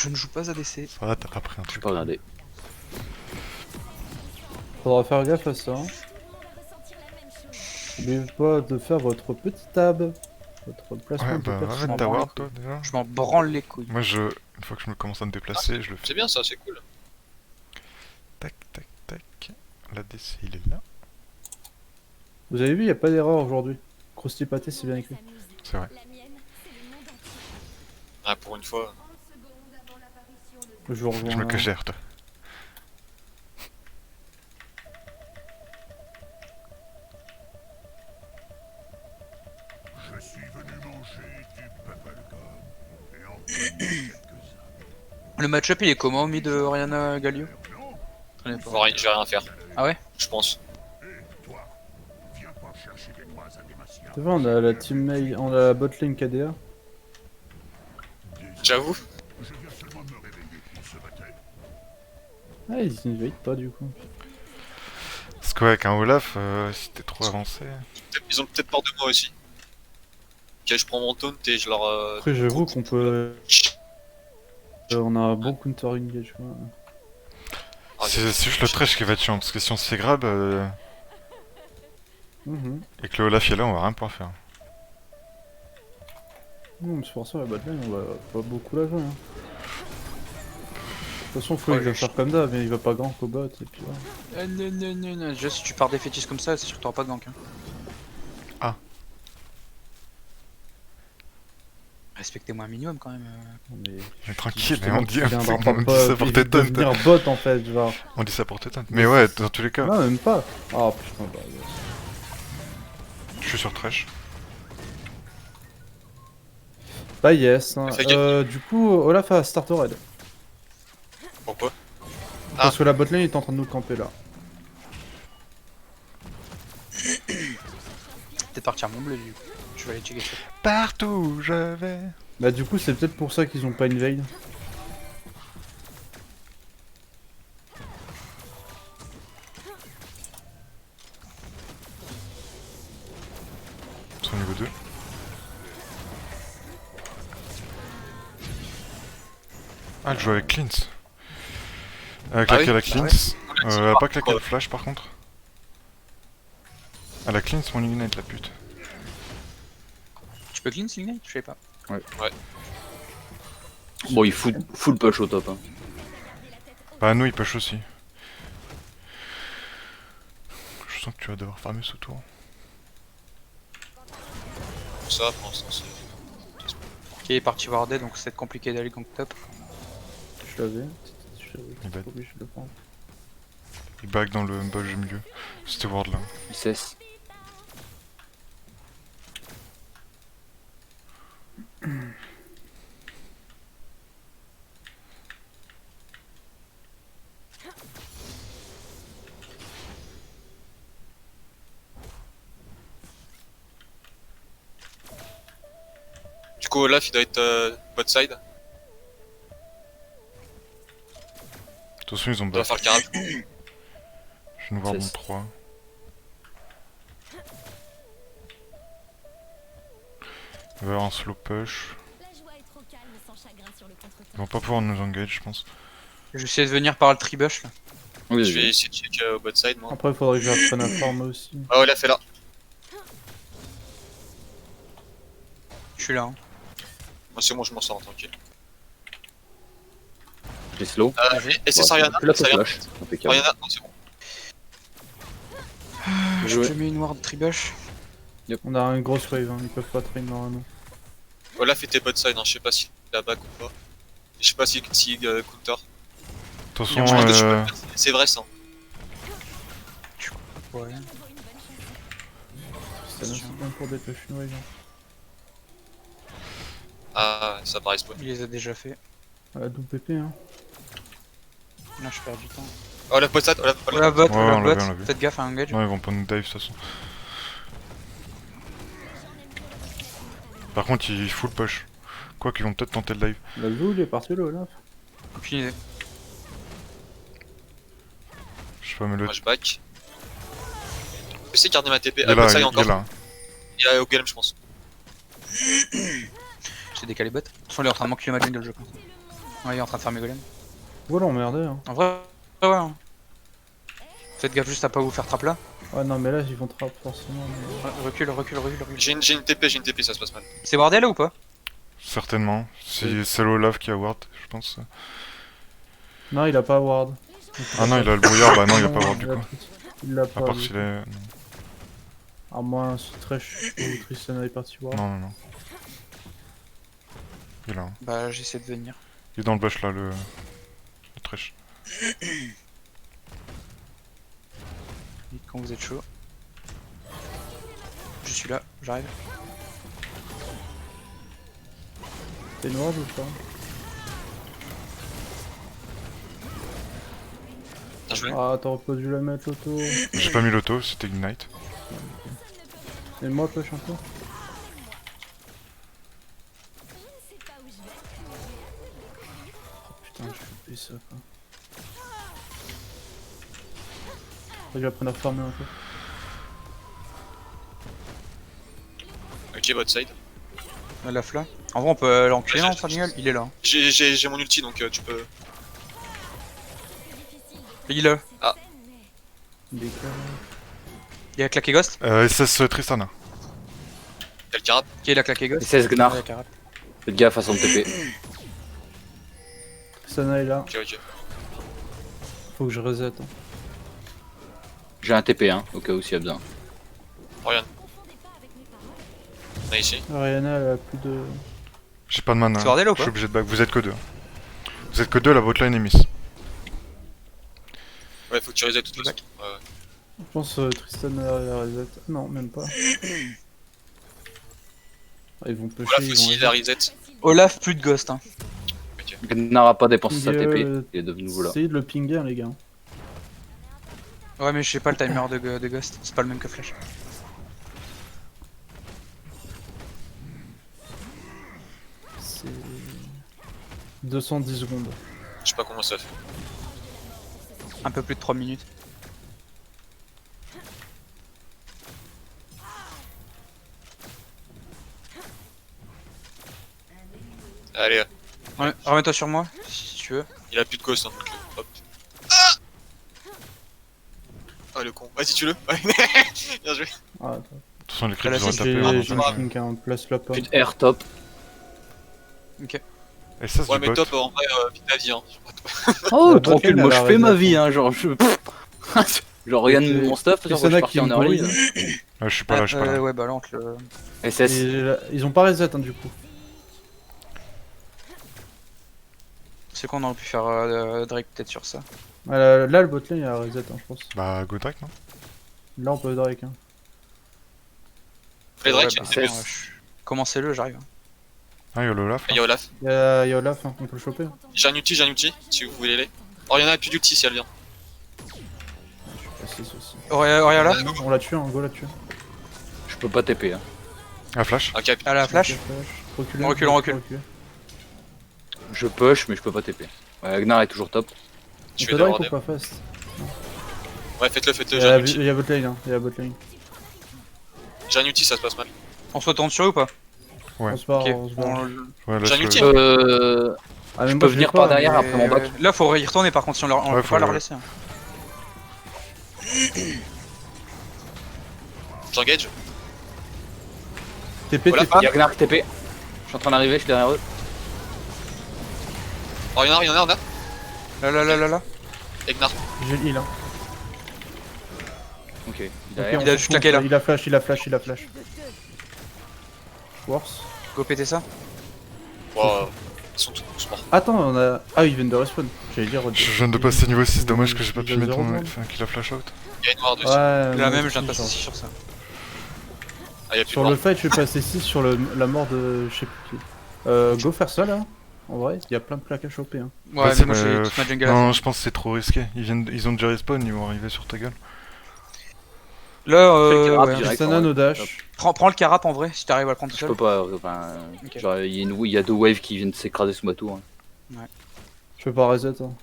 Je ne joue pas ADC. Ça va, t'as pas pris un J'ai truc. pas regardé. Faudra faire gaffe à ça. Hein. N'oubliez pas de faire votre petit tab. Votre placement Ouais, de bah va personnage. mettre ta branle les ward toi déjà. Je m'en branle les couilles. Moi une fois que je me commence à me déplacer, je le fais. C'est bien ça, c'est cool. Tac, tac, tac. L'ADC il est là. Vous avez vu, il n'y a pas d'erreur aujourd'hui. Krusty Pâté, c'est bien écrit. C'est vrai. Ah, pour une fois. Je vous rejoins. Je me cache derrière toi. Le match-up il est comment mid de Oriana Galio? Je connais pas. Je vais rien faire. Ah ouais? Je pense. Tu vois, on a la team mail, on a la bot lane KDA. J'avoue. Ah, ils invite pas du coup. Parce qu'avec un Olaf, si t'es trop avancé. Ils ont peut-être peur de moi aussi. Ok, je prends mon taunt et je leur. Après, j'avoue qu'on peut. On a un bon counter engage. Quoi. Ah, C'est juste le trash qui va être chiant, parce que si on se fait grab et que le Olaf est là, on va rien pouvoir faire. Non, mais c'est pour ça la bot lane, on va pas beaucoup la jouer. Hein. De toute façon, faut qu'il va faire comme d'hab, mais il va pas gank au bot et puis voilà. Non, non, non, non. Déjà, si tu pars défaitiste comme ça, c'est sûr que t'auras pas de gank. Hein. Ah. Respectez-moi un minimum quand même. Mais tranquille, Justement, on dit, il viendra on dit pas ça pour tes taunts. devenir bot en fait, genre. On dit ça pour tes taunts. Mais ouais, dans tous les cas, Non, même pas. Ah putain, bah. je suis sur trash. Bah yes. Hein. Fais gaffe. Du coup, Olaf a start red. Pourquoi? Parce que la botlane est en train de nous camper là. Peut-être partir mon bleu du coup. Je vais aller checker ça. Partout où je vais. Bah du coup, c'est peut-être pour ça qu'ils ont pas invade. Ils sont au niveau 2. Ah, elle joue avec Cleans. Elle a claqué oui la Cleans. Elle a pas claqué le flash par contre. Elle a Cleans mon ignite la pute. Tu peux clean Signal? Je sais pas. Bon, il full push au top. Hein. Bah nous il push aussi. Je sens que tu vas devoir farmer ce tour. Ça, pour l'instant, c'est. Ok, il est parti warder donc c'est compliqué d'aller gank top. Je l'avais. Il bat. Obligé de le prendre. Il back dans le budge milieu. C'était ward là. Il cesse. Du coup, Olaf, il doit être bot side. De toute façon ils ont Il doit back. faire le carré. Je viens de voir mon Cesse. 3. Il va y avoir un slow push. Ils vont pas pouvoir nous engage je pense. Je vais essayer de venir par le tribush là. Oui, Je vais oui. essayer de check au bot side, moi. Après, il faudrait que j'apprenne à farmer aussi. Ah, Olaf est là. Je suis là. Hein. Moi, c'est moi, je m'en sors tranquille. Je l'ai slow. Et c'est Sariana. Je la fais Sariana. flash. Impeccable. Sariana, non, c'est bon. Je Joué. mets une ward tribush. On a une grosse wave, hein. Ils peuvent pas train normalement. Olaf était bot side, hein. Je sais pas s'il a back ou pas. Je sais pas si counter. De toute Il y a façon un Je pense que tu peux. C'est vrai ça. Ouais. C'est bien pour dépêcher une wave. Hein. Ah, ça paraît spawn. Il les a déjà fait. Double PP, hein. Là je perds du temps. Oh, Olaf bot side, Olaf. Oh la bot, Ouais, on l'a bot. vu. Faites gaffe à un engage. Non, ils vont pas nous dive de toute façon. Par contre, ils full push. Quoi qu'ils vont peut-être tenter le dive. La Zou, il est parti là, Olaf. Aucune idée. Je sais pas, mais le. Moi, je back. Je vais essayer de garder ma TP. Il Ah, est bot là, side il encore. est là. Il est au golem, je pense. J'ai décalé bot. De toute façon, il est en train de manquer ma jungle, je pense. Ouais, il est en train de faire mes golems. Voilà, emmerdé. Hein. En vrai, ouais. Hein. Faites gaffe juste à pas vous faire trap là. Ouais, non, mais là, ils vont trap forcément. Mais... Recule. J'ai une TP, ça se passe mal. C'est bordel là ou pas? Certainement. C'est l'Olaf qui a ward, je pense. Non, il a pas ward. Ah non, il a le brouillard, bah non, il a pas ward du il a coup. tout. Il l'a À pas. part du s'il coup. est... À moins si Thresh ou Tristana est parti ward. Non. Il est là. Hein. Bah j'essaie de venir. Il est dans le bush là, le Thresh. Dites quand vous êtes chaud. Je suis là, j'arrive. T'es noir ou pas? Bien joué. Ah, t'aurais pas dû la mettre l'auto. J'ai pas mis l'auto, c'était Ignite. Et moi, push un peu. Oh putain, j'ai coupé ça quoi. Faut que j'apprenne à farmer un peu. Ok, bot side. La fla. En vrai on peut l'enculer non, Samuel? Il est là. Hein. J'ai mon ulti donc tu peux. Il est là. Décalé. Il a claqué Ghost. SS Tristana. Quel carap. Ok, il a claqué Ghost. SS Gnar. Ouais, carré. Faites gaffe à son TP. Tristana est là. Ok. Faut que je reset. Hein. J'ai un TP, hein, au cas où s'il y a besoin. Oriane. On est ici. Ariana, elle a plus de. J'ai pas de mana. C'est bordel ou Je pas? suis obligé de back. Vous êtes que deux. Vous êtes que deux, la botlane est miss. Ouais, faut que tu reset toute façon. Ouais. Je pense Tristana elle a reset. Non, même pas. Ah, ils vont pusher, Olaf ils aussi, il vont a reset. Olaf plus de Ghost. Hein. Gnar a pas dépensé sa Pinguer, TP. Il est de nouveau là. essayez de le pinger les gars. Ouais mais je sais pas le timer de Ghost. C'est pas le même que Flash. C'est 210 secondes. Je sais pas comment ça fait. Un peu plus de 3 minutes. Allez, Ouais, remets-toi sur moi si tu veux. il a plus de ghost hein, donc hop. Ah, ah le con. Vas-y, tue-le. Ouais. Bien joué. Ah, attends. De toute façon, les creeps Là, ils auraient c'est- tapé. J'ai hein, j'ai donc, le ping hein, place la pomme. Plus de air top. Ok. SS Ouais, du mais bot. top en vrai, vite ta vie. Hein. Oh, La tranquille, botlane, moi elle je a fais ma raison. vie, hein, genre je. Genre regarde Et- mon stuff, genre je Tristana suis parti qui en me early. brûle. Je suis pas là, je suis pas là. Ouais bah là on te le... SS. Et ils ont pas reset hein, du coup. C'est qu'on aurait pu faire Drake peut-être sur ça. Là le botlane il a reset hein, je pense. Bah, go Drake, non? Là on peut Drake hein. Play Drake, Ouais, bah, c'est attends, commencez-le, j'arrive. Ah, y'a le Olaf. Il y a Olaf. Y'a Olaf hein, on peut le choper. Hein. J'ai un ulti, si vous voulez les. Oriana a plus d'ulti si elle vient. Je suis passé aussi. Auréa là? On l'a tué hein, go l'a tué. Je peux pas TP, hein. Ah, flash. Ok, À la flash? Reculez, On recule. Je push, mais je peux pas TP. Ouais, Gnar est toujours top. je On vais peut d'abord Drake ou dem. pas fast? Ouais, faites-le, j'ai un ulti. Y'a botlane hein, y'a botlane. J'ai un ulti, ça se passe mal. On se retourne sur eux ou pas? Ouais. On se barre, Ok. on se barre. Ouais, J'ai un laisse ulti. le... Ah, mais je moi, peux l'ai venir pas, par derrière mais- après mon bac. Là faut y retourner par contre si on leur... on Ouais, peut faut pas leur le- laisser. Hein. J'engage. TP, Voilà, TP. Y'a Gnar qui TP. Je suis en train d'arriver, je suis derrière eux. Oriana, il y en a. Là. Egnar. J'ai le heal hein. Ok, Ok, derrière. on Il a s'en juste fout, claqué, là. Il a flash. Worse. Go péter ça. Wow. Ils sont tous morts. Attends, on a. Ah, ils viennent de respawn. J'allais dire. Je viens de passer niveau 6, dommage que j'ai pas Il pu a mettre zéro mon... seconde. Enfin, qu'il a flash out. Il y a une noire dessus. Ouais, La moi même, je aussi, viens de passer genre. 6 sur ça. Ah, il y a plus de Sur mort. le fight, je suis passé 6 sur la mort de. Je sais plus qui. Go faire ça là. En vrai, il y a plein de plaques à choper. Hein. Ouais, Vas-y, mais moi j'ai toute ma jungle à Non, faire. je pense que c'est trop risqué. Ils ont déjà respawn, ils vont arriver sur ta gueule. Là, Fais le carap ouais. direct. Tristana, no dash. Hop. Prends le carap en vrai si t'arrives à le prendre tout Je seul. peux pas, enfin. Ok. Genre, il y a deux waves qui viennent s'écraser sous ma tour. Hein. Je peux pas reset. Hein.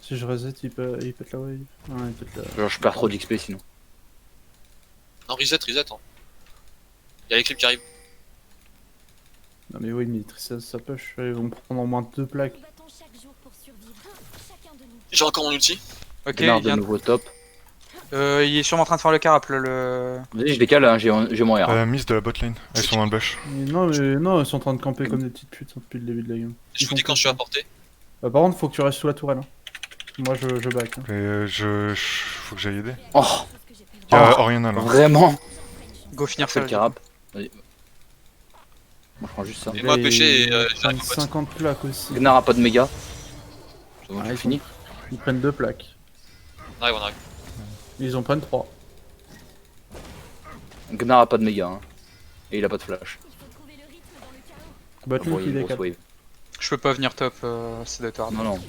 Si je reset, il pète la wave. Ouais, il pète la. Genre, je perds trop d'XP sinon. Non, reset. Hein. Il y a les clips qui arrivent. Non, mais oui, mais Tristana, ça push. Ils vont prendre au moins 2 plaques. J'ai encore mon ulti. Ok, Gnar il, de vient... nouveau top. il est sûrement en train de faire le carap le... Vas-y, je décale, hein, j'ai mon R. Miss de la bot lane. Ils sont dans le bush. Non, ils sont en train de camper comme des petites putes depuis le début de la game. Je vous dis quand je suis à portée. Par contre, faut que tu restes sous la tourelle. Hein. Moi, je back. Hein. Et faut que j'aille aider. Oh, Y'a Oh. Oriana là. vraiment. Go finir C'est ça. le carap. Vas-y. Moi, je prends juste ça. Et moi, pêcher, et j'arrive au bot. 50 plaques aussi. Gnar a pas de méga. C'est bon, Ah, j'ai ils fini. Ils prennent 2 plaques. On arrive, on arrive. Ils en prennent 3. Gnar a pas de méga. Hein. Et il a pas de flash. Bot Bon, lane il qui y a une grosse décale. wave. Je peux pas venir top, ça doit être hard. Non, non.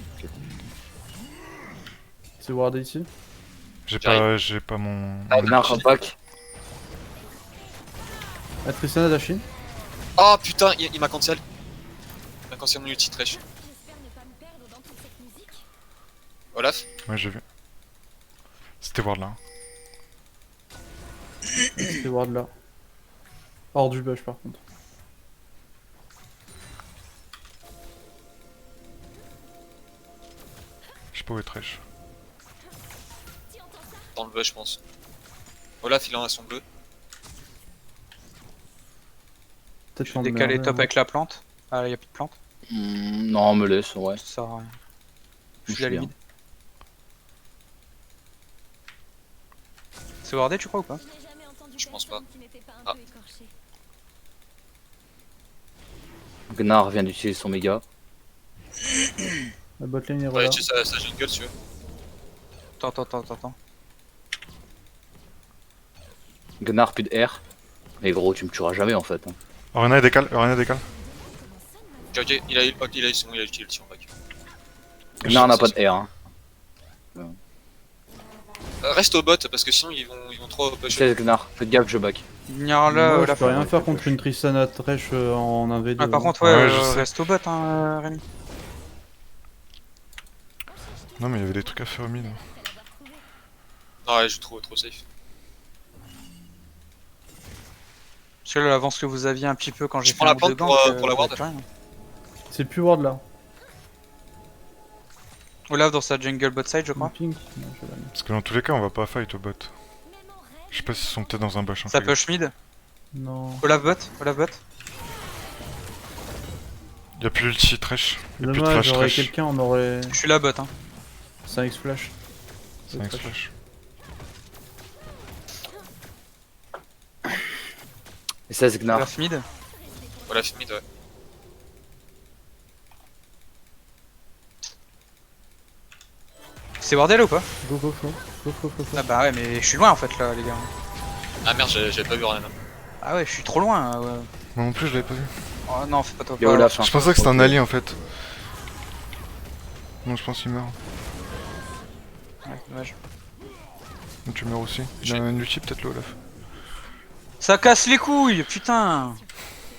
C'est wardé ici. J'ai pas mon... Gnar back. Ah, Tristana Dashin. Oh putain, il m'a cancel. Il m'a cancel mon ulti trash. Olaf. Ouais, j'ai vu. C'était ward là. C'est ward là. Hors du bush par contre. Je sais pas où est Thresh. Dans le bush, je pense. Olaf, il en a son bleu. Peut-être Je qu'on vais le décaler met, top ouais. avec la plante. Ah, y'a plus de plante. Non, me laisse, ouais. Ça sert à rien. Je Je suis à la suis limite. C'est wardé, tu crois ou pas? Je pense pas. Ah. Gnar vient d'utiliser son méga. La botlane est Ouais, relâche. tu sais, ça jungle, si tu veux. Attends. Gnar plus de R. Mais gros, tu me tueras jamais en fait. Hein. Oriana décale, Oriana décale. Ok, il a eu son ulti en back. Gnar n'a pas de R. Hein. Reste au bot parce que sinon ils vont trop push. C'est Gnar, faites gaffe, je back. Venir là, Moi, je Olaf. peux rien faire contre une Tristana Thresh en 1v2. Ah, par hein. contre, ouais, Ouais, je sais. reste au bot, hein, Rémi. Non mais il y avait des trucs à faire au mid. Non, ouais, je trouve trop safe. Parce que là, l'avance que vous aviez un petit peu quand j'ai Je fait prends la un ou deux plante ganks, pour la vous ward. avez plus rien. C'est plus ward là. Olaf dans sa jungle bot side, je crois. Pink. Non, je vais la mettre. Parce que dans tous les cas on va pas fight au bot. Je sais pas s'ils sont peut-être dans un bush. hein, Ça fais gaffe. push mid. Non. Olaf bot. Y'a plus l'ulti Thresh. Y'a plus de Dommage, flash j'aurais Thresh. quelqu'un, on aurait. Je suis la bot, hein. 5x flash. C'est un flash. Et 16 Gnar. Olaf mid. Olaf mid, ouais. C'est wardé là ou pas? Go, go, go. Go. Ah bah ouais, mais je suis loin en fait là, les gars. Ah merde, j'avais pas vu rien. Ah ouais, je suis trop loin. Ouais. Moi non plus je l'avais pas vu. Oh non, fais pas toi. Et Olaf. hein. Je pensais que c'était un Ok. allié en fait. Non je pense qu'il meurt. Ouais, dommage. Donc, tu meurs aussi. Il a un ulti peut-être le Olaf. Ça casse les couilles, putain.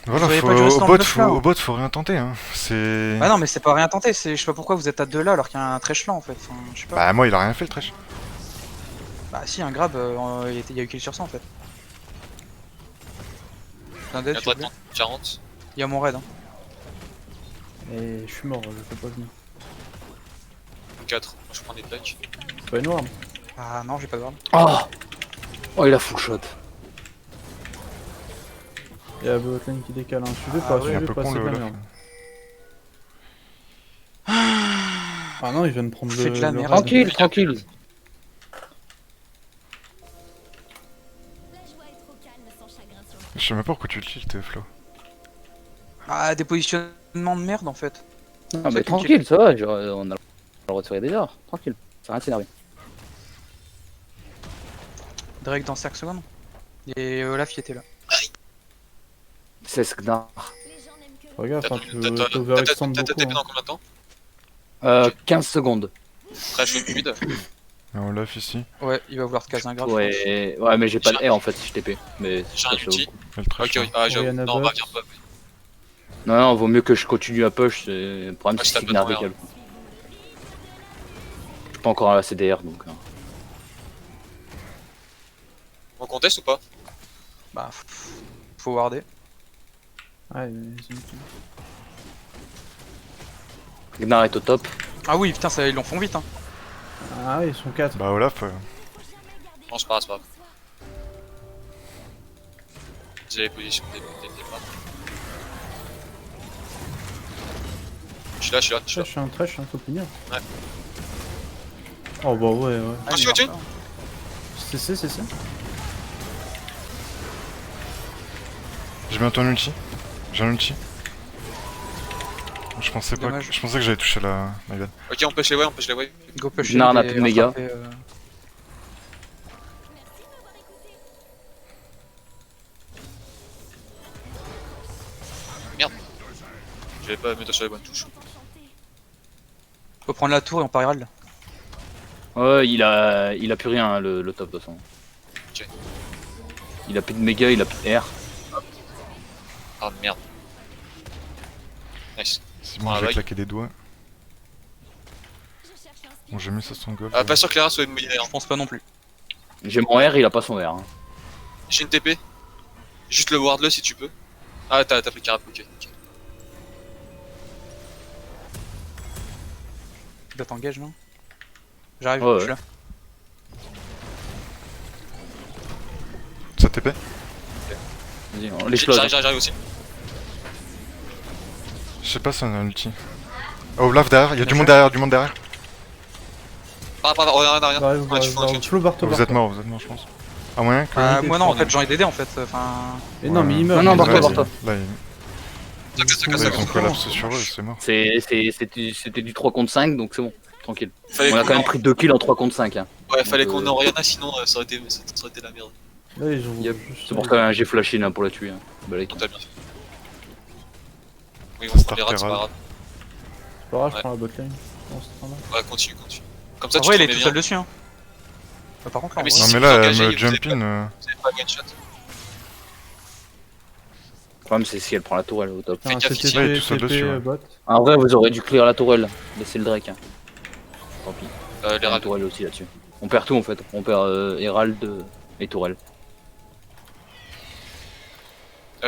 Voilà, auriez pas dû rester dans le bush, là. au bot faut rien tenter hein. C'est... Bah non, mais c'est pas rien tenté. Je sais pas pourquoi vous êtes à deux là alors qu'il y a un Thresh là en fait. Enfin, je sais pas. Bah moi il a rien fait le Thresh. Bah si, un grab, il y a eu kill sur ça en fait. Un dead, s'il vous plaît. Attends, 40. Il y a mon raid. Hein. Et je suis mort, je peux pas venir. 4. Moi je prends des plaques. C'est pas énorme. Ah non, j'ai pas de grab. Oh, oh, il a full shot. Il y a la botlane qui décale, hein. Suivez Ah pas, ouais, Il est un suivez peu pas, con c'est le de la Olaf. merde. Ah non, il vient de prendre Fais de la merde. raid. Tranquille, tranquille. Je sais même pas pourquoi tu le kills tes flow. Ah, des positionnements de merde en fait. Ah, mais tranquille, ça va, on a le droit de faire des erreurs. Tranquille, ça va rien de s'énerver. Drake dans 5 secondes. Et Olaf il était là. 16 Gnar. Regarde, T'as enfin, tu veux t'overextend TP beaucoup. dans Hein. combien de temps 15 secondes. Trash au mid. Un Olaf ici. Ouais, il va vouloir te caser un grab. Ouais, ouais, mais j'ai pas de R en fait si je TP. Mais J'ai un ça, c'est ulti. Et le Thresh. Ok, là. oui. Ah, j'avoue. Oriana Non, bah, bot. viens pas. Non, non, vaut mieux que je continue à push. Le problème Ouais, c'est je que tape Gnar pas ton décale. Je suis pas encore à la CDR donc. On conteste ou pas? Bah, faut warder. Ah, ils ont- Gnar est au top. Ah oui, putain, ça, ils l'en font vite. Hein. Ah oui, ils sont 4. Bah Olaf, Non, c'est pas grave, c'est pas grave. J'ai les positions dès le départ. Je suis là, je suis là, je suis là. Trèche, faut punir. Ouais. Oh bah ouais. Continue, continue. C'est ça. j'ai bientôt un ulti. J'ai un ulti. Je pensais pas. Dommage. Je pensais que j'allais toucher la. My bad. Ok, on pêche les waves, on pêche les waves. Go push. Gnar n'a plus de méga. Je vais pas mettre sur les bonnes touches. Faut prendre la tour et on part Herald. Ouais, il a plus rien, le top de toute façon. Ok. Il a plus de méga, il a plus de R. Ah merde. Nice. C'est Ah, bon, j'ai ouais. claqué des doigts. Bon, j'ai mis ça son goal. Ah, pas sûr que Clara soit une mouillée. Je pense pas non plus. J'ai mon R, il a pas son R. Hein. J'ai une TP. Juste le ward le si tu peux. Ah, t'as pris Carap, ok. Tu dois t'engager, non? J'arrive, Ouais, je suis là. Ça TP? Vas-y, on l'explose. J'arrive aussi. Je sais pas si on a un ulti. Oh, Olaf derrière, il y a du monde derrière. Par rapport, regarde, regarde. J'arrive, Ouais, tu fais un j'arrive. tu- Flow Barto. Vous êtes mort, je pense. À moyen que. Moi non, en fait, j'ai envie d'aider en fait. Enfin. Et non, mais il meurt. Non, il Barto, meurt. Barto. Là, Ça casse, ça casse, ils ça ont casse. collapsé sur eux, c'est mort. C'était du 3 contre 5, donc c'est bon. Tranquille. Fallait On a qu'on quand même en- pris 2 kills en 3 contre 5. Hein. Ouais, fallait Donc, qu'on ait Oriana, sinon ça aurait été la merde. Là, ils ont. Yep. juste- C'est pour ça que j'ai flashé là pour la tuer. Hein. Balèque. On t'a bien fait. Oui, on prend les rats, c'est pas Herald. grave. C'est pas grave, je Ouais. prends la botlane. Dans ce temps-là. Ouais, continue. Comme ça, En tu vrai, te il est remets tout bien. seul dessus. Hein. Par contre, là, Ah, mais en si, vrai, Non, si mais vous là, elle engagez, me vous jump avez in. Vous avez pas one shot. Le problème, c'est si elle prend la tourelle au top. Putain, gaffe, c'est ici. Ouais, TP, tout seul TP, dessus, ouais. bot. En vrai, vous aurez dû clear la tourelle. Laissez le Drake. Hein. Tant pis. Les La rats. tourelle aussi là-dessus. On perd tout en fait. On perd Herald et tourelle.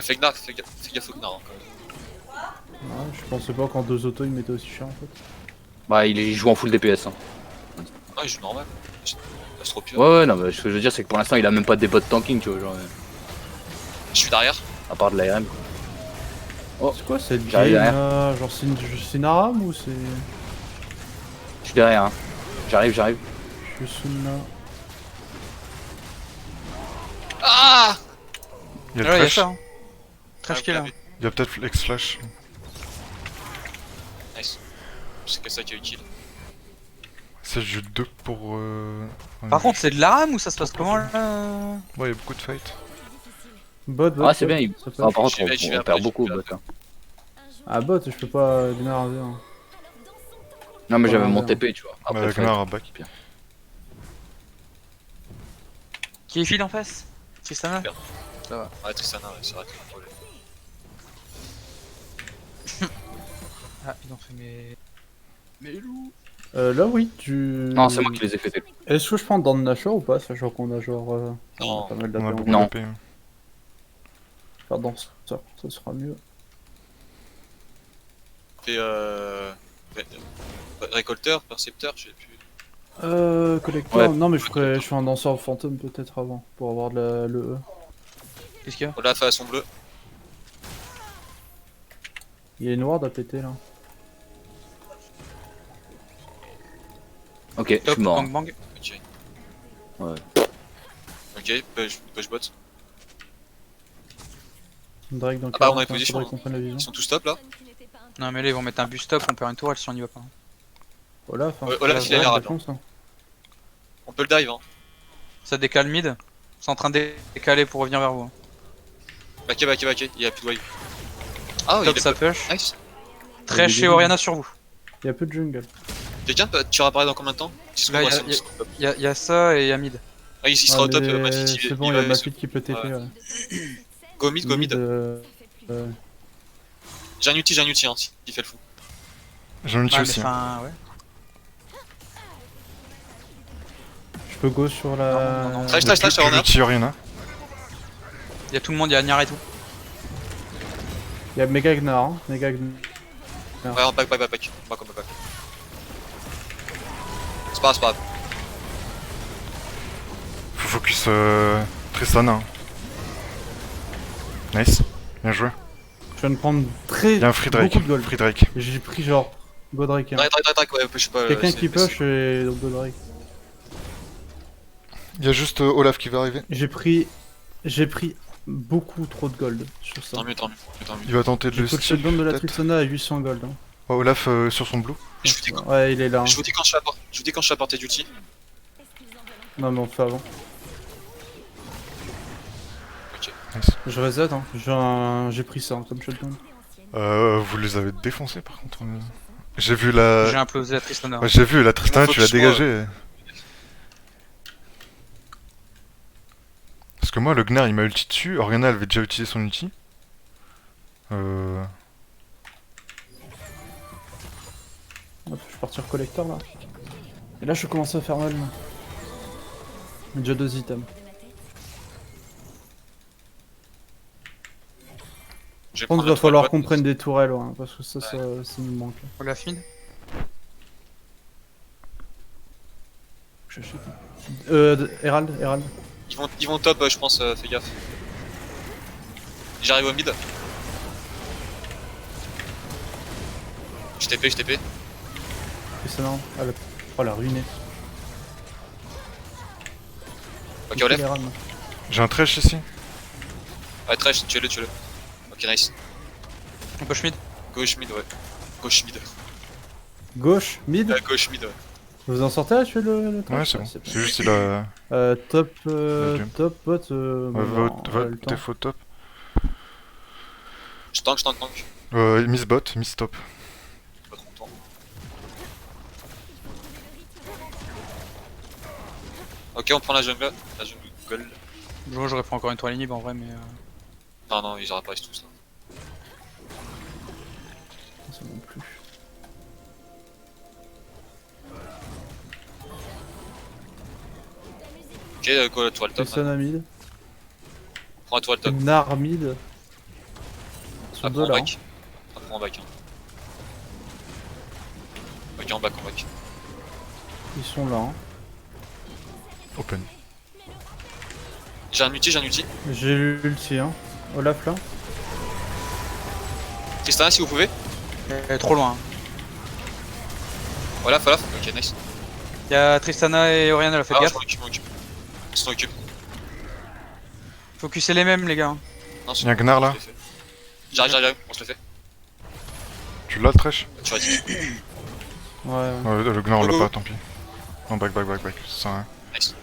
Fais gaffe au Gnar. Hein, quand même. Ouais, je pensais pas qu'en 2 autos il mettait aussi cher en fait. Bah, il joue en full DPS. Hein. Ah, il joue normal. C'est trop pire. Ouais, non, mais ce que je veux dire, c'est que pour l'instant, il a même pas de dépôt de tanking, tu vois. Genre, Je suis derrière. à part de l'ARM. quoi. Oh, C'est quoi cette game J'arrive derrière. là? Genre c'est une aram ou c'est. je suis derrière. Hein. J'arrive. Je suis Sunna. Ah Il y a là, il y a le ça. flash. Hein. Trash kill. Hein. Il y a peut-être X-Flash. Nice. C'est que ça qui a eu kill. C'est du 2 pour. Par contre, c'est de la rame ou ça se passe comment là? Ouais, il y a beaucoup de fights. Bot. Ah, c'est bien. Ça peut- Ah, par contre, J'y vais, j'y vais on après, perd j'y beaucoup. vais Bot, après. hein. Ah bot, je peux pas démarrer. Hein. Non, mais j'avais Ouais, mon ouais. TP, tu vois. Après, Bah, le fight. Gnar à back. Qui est fil en face? Tristana? Ouais, Tristana, ouais, c'est vrai que c'est un problème. Ah, ils ont fait mes loups. Là oui, tu. Non, c'est moi qui les ai fait. Est-ce que je prends dans le Nashor ou pas, sachant qu'on a genre. Non. pas mal On a d'AP beaucoup Non. d'AP. Pardon, ça sera mieux. Fait récolteur, percepteur, je sais plus. Collecteur. Ouais. Non, mais je ferai un danseur fantôme peut-être avant pour avoir le E. Qu'est-ce qu'il y a? Olaf à son bleu. Il y a une ward à péter là. Ok, je Top, suis mort. bang bang. Ok. Ouais. Ok, push bot. Drake dans Ah bah, on a 40, position, faudrait hein. qu'on prenne la vision. Ils sont tous top là. Non, mais là, ils vont mettre un bus top, on perd une tourelle si on y va pas. Olaf, hein. Olaf, il a l'air Ouais, à défonce, hein. On peut le dive, hein. Ça décale mid. C'est en train de décaler pour revenir vers vous. Backé, il y a plus de wave. Ah, il Top, est ça pas... push. Nice. Très chez Oriana sur vous. Il y a peu de jungle. Quelqu'un, tu réapparais dans combien de temps? Là, il y a ça et il y a mid. Ah, il sera au top, mais Mafit, c'est bon, il y a Mafit qui peut TP. Ouais. Ouais. Go mid. J'ai un ulti, hein, s'il fait le fou. J'ai un ulti Ouais, mais aussi. hein. enfin, ouais. Je peux go sur la. Non, non, non. Trash, Il y a trash, plus Oriana. d'ulti Oriana. Il y a tout le monde, il y a Niar et tout. Il y a Mega Gnar. Hein. Mega Gnar. Ouais, on back. C'est pas grave, c'est pas grave. Faut focus Tristana. Hein. Nice. Bien joué. Je viens de prendre très Il y a un free Drake. beaucoup de gold. Free Drake. Et j'ai pris genre Godrake. Hein. Drake, ouais, je sais pas. Quelqu'un c'est- qui push et donc Godrake. Il y a juste Olaf qui va arriver. J'ai pris beaucoup trop de gold sur ça. Tant mieux. Il va tenter de J'ai le put le steal. shutdown de la peut-être. Tristana à 800 gold. Hein. Oh, Olaf sur son blue. Je vous dis quand, Ouais, il est là. Hein. je vous dis quand je suis à portée d'ulti. Non, mais on fait avant. Ok. Nice. Je reset, hein. J'ai pris ça hein, comme shutdown. Vous les avez défoncés par contre. J'ai vu la. J'ai implosé la Tristana. Ouais, j'ai vu la Tristana, Faut tu que l'as je sois- dégagée. Parce que moi, le Gnar il m'a ulti dessus. Oriana elle avait déjà utilisé son ulti. Hop, je vais partir collector là. Et là, je commence à faire mal. Là. Déjà 2 items. Je Je pense qu'il va falloir qu'on prenne des tourelles, ouais, parce que ça nous manque. Olaf mid. J'achète. Herald. Ils vont top, je pense, fais gaffe. J'arrive au mid. Je TP. Et ça non. Oh la ruinée. Ok, Olaf. Herald. J'ai un trèche ici. Ouais, trash, tuez-le. Ok, nice. On push mid. Gauche mid, ouais. Gauche mid. Gauche, mid. Gauche mid, ouais. Vous en sortez là, tu fais le trash? Ouais, c'est bon. pas- C'est juste il a. Top, Ok. top, bot. Vote, temps. défaut top. Je tank. Miss bot, miss top. Pas trop de temps. Ok, on prend la jungle. La jungle. Bon, j'aurais pris encore une toile inhib en vrai, mais. Non, ils apparaissent tous là. Ça non plus. Ok, go la toile top. Personne à mid. Prends la toile top. Nar mid. Sur Après deux on là. back. Après on back. Ok, on back. Ils sont là. Hein. Open. J'ai un ulti. J'ai l'ulti. Hein. Olaf là. Tristana si vous pouvez. Elle est trop loin. Olaf. Ok, nice. Y'a Tristana et Oriana, faites Ah, je gaffe. m'en occupe. Ils s'en occupent. Focussez les mêmes, les gars. Non, Il y a un Gnar là. je l'ai fait. J'arrive, on se le fait. Tu l'as le trèche? Tu vas dire. Ouais. Ouais, le Gnar on Go, l'a go. pas, tant pis. Non, back. Ça sert à rien. Nice.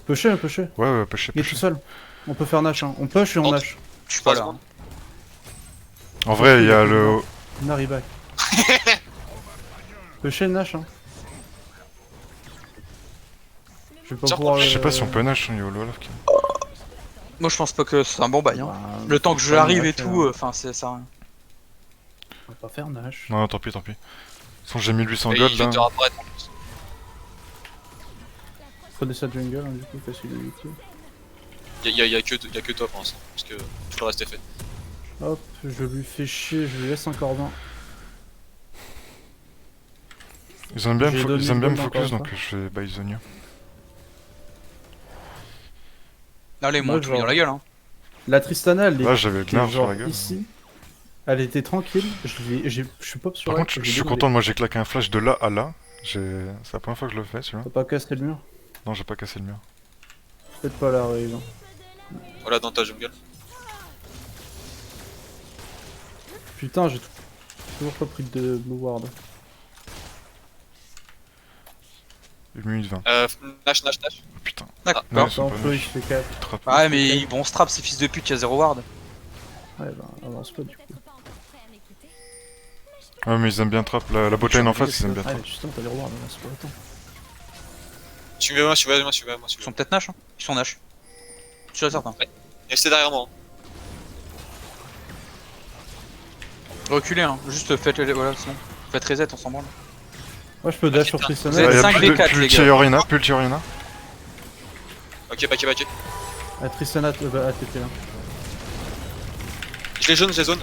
Pusher. Ouais, pêcher. Il est tout seul. On peut faire Nash. Hein. On push et on Tente. Nash. Je suis pas là. Secondes. En vrai, il y a le. Nari back. Pusher Nash. Hein. Je vais pas Tiens, pouvoir. Je sais pas si on peut Nash, il y a Olaf qui. Moi, je pense pas que c'est un bon bail. Hein. Bah, Le temps que on je va pas arrive et Nash, tout, enfin, c'est ça. On va pas faire Nash. Non, tant pis. De toute façon, j'ai 1800 Et gold il là. vient de réapparaître en plus. Prenez sa jungle, hein, du coup, facile de lutter. Y'a que toi pour l'instant. Parce que tout le reste est fait. Hop, je lui fais chier, je lui laisse un cordon. Ils aiment bien J'ai me donné ils aiment bien une me gold focus encore donc je vais buy Zonia. Allez, Moi, moi, tout genre- dans la gueule. Hein. La Tristana, elle Là, est j'avais le Gnar sur genre la gueule. ici. Elle était tranquille, je suis pop sur Par elle. contre, je j'ai suis déroulé. content, moi j'ai claqué un flash de là à là. C'est la première fois que je le fais celui-là. T'as pas cassé le mur? Non, j'ai pas cassé le mur. Peut-être pas la rave. Hein. Voilà, dans ta jungle. Putain, j'ai toujours pas pris de blue ward. 1 minute 20. Nash. Oh, putain. D'accord. Ouais, ils sont Attends, pas Flo il Nash. fait 4. Ils te rattrapent. Ouais, mais ils vont strap ces fils de pute, y'a 0 ward. Ouais, bah avance pas du coup. Ouais, mais ils aiment bien trap. La botlane en face, ils aiment bien Ah, trap. mais putain, t'as les rewards, avance pas, attends. Suivez-moi. Ils sont peut-être Nash. Hein. Ils sont Nash. Je suis certain. Restez derrière moi. Reculez, hein. Juste faites. Voilà, c'est bon. Faites reset, on s'en branle. Moi je peux dash sur Vous Tristana. êtes Ouais, y a 5 plus de- D4, plus les le gars. Oriana, plus le Oriana. Ok, backé. Ah, Tristana ATP là. Je les zones.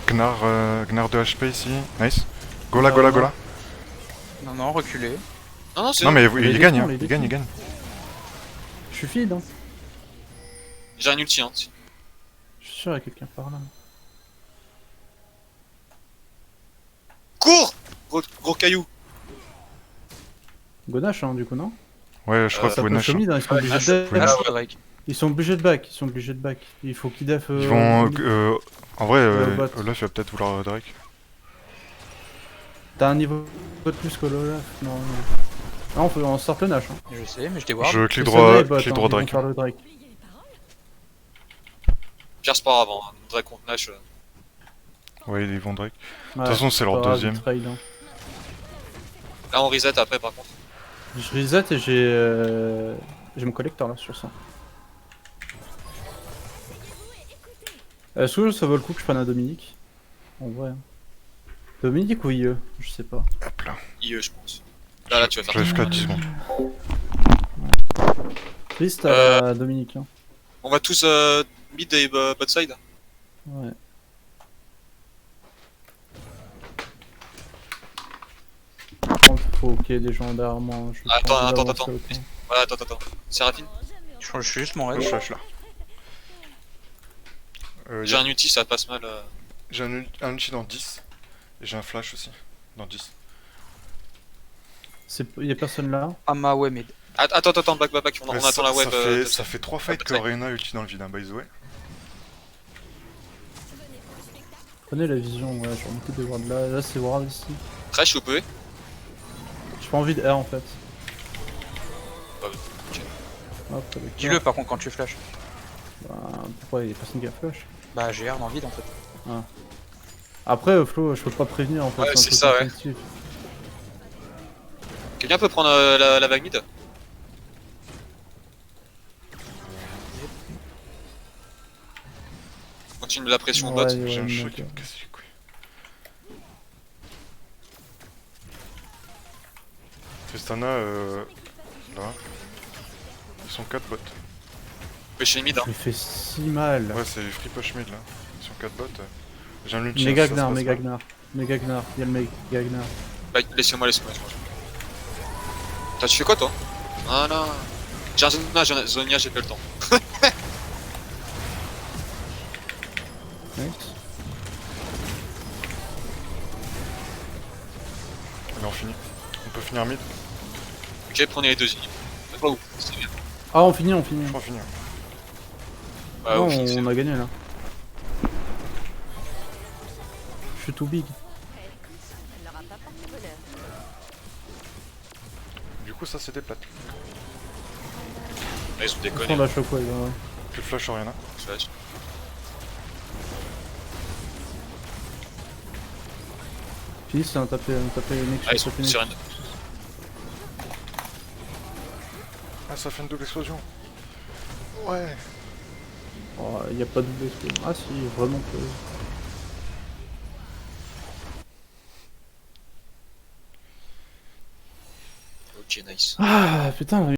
Gnar de HP ici. Nice. Go là. Non, reculez. Non, non, c'est Non bon. mais Les il gagne, défends, hein. les Il gagne, il défends. gagne. Je suis feed, hein. J'ai un ulti, hein. Je suis sûr qu'il y a quelqu'un par là. Cours gros caillou. Gonache, hein, du coup, non? Ouais, je crois Ça que Ça Wenash. push au mid, hein, ils sont obligés de Ouais, Ah, def. je vois Drake. Ils sont obligés de back, ils sont obligés de back. Il faut qu'ils def. Ils vont. En vrai, bot. Olaf il va peut-être vouloir Drake. T'as un niveau de plus que l'Olaf. Non, non. Non, on sort le Nash. Hein. Je sais, mais je déward. Je clique C'est droit, Sunday, bot, clique hein, droit ils vont Drake. faire le Drake. Pire sport avant. Hein. Drake contre Nash. Ouais, ils vont Drake. Ouais, toute façon, c'est leur pas grave, deuxième. ils trade, hein. Là, on reset après, par contre. Je reset et j'ai mon collector là sur ça. Est-ce que ça vaut le coup que je prenne un Dominique? En vrai. Hein. Dominique ou IE? Je sais pas. Hop là. IE, je pense. Là, tu vas Je faire reste 4 10 secondes. Triste à la Dominique. Hein. On va tous mid et bot side. Ouais. Par contre, faut qu'il y ait des gens derrière moi. Hein. Je vais Attends, pas attends, avancer attends. autant. Voilà, attends. Séraphine, Je suis juste mon raid. Je lâche là. j'ai un ulti, ça passe mal. J'ai un ulti dans 10. Et j'ai un flash aussi. Dans 10. Y'a personne là. Ama ouais mid. Attends, back, on Ouais, attend la web. ça fait 3 fights que ouais. Arena ulti dans le vide, hein, by the way. Prenez la vision, ouais, j'ai remonté des wards là. Là, c'est ward ici. Trash ou PE J'ai pas envie de R en fait. Bah, ok. Hop, avec Dis-le R. par contre quand tu flash. Bah, pourquoi y'a personne qui a flash? Bah j'ai R dans le vide en fait. Après, Flo, je peux pas prévenir en fait. Ouais, un c'est truc ça, ouais. instinctif. Quelqu'un peut prendre la vague mid? Continue de la pression au bot. Ouais, J'ai un ouais, chat donc, qui me casse les couilles. Tristana, là. Ils sont 4 bots. Pêcher mid, hein. Je lui fais si mal. Ouais, c'est free push mid là. Ils sont 4 bots. J'ai un ulti. Méga ça se Gnar, passe méga mal. Gnar. Méga Gnar, y'a le méga Gnar. Bah, laissez-moi. T'as tu fais quoi toi? Ah non. J'ai un Zonia, j'ai pas le temps. Nice. Allez, on finit. On peut finir mid. Ok, prenez les deux unis. C'est pas ouf, c'est bien. Ah, on finit. Je crois finir. Bah, Non, au final, c'est on a gagné là. Je suis too big. Du coup, ça c'était plate. Ils ont On déconné. prend la shockwave. Ouais. Plus de flash Oriana. Flash. Fils, c'est un tapé Nexus. Ah, ils sont tapé sur Nexus. Ah, ça fait une double explosion. Ouais. Oh, y a pas de double explosion. Ah si, vraiment que... Ok, nice. Ah putain,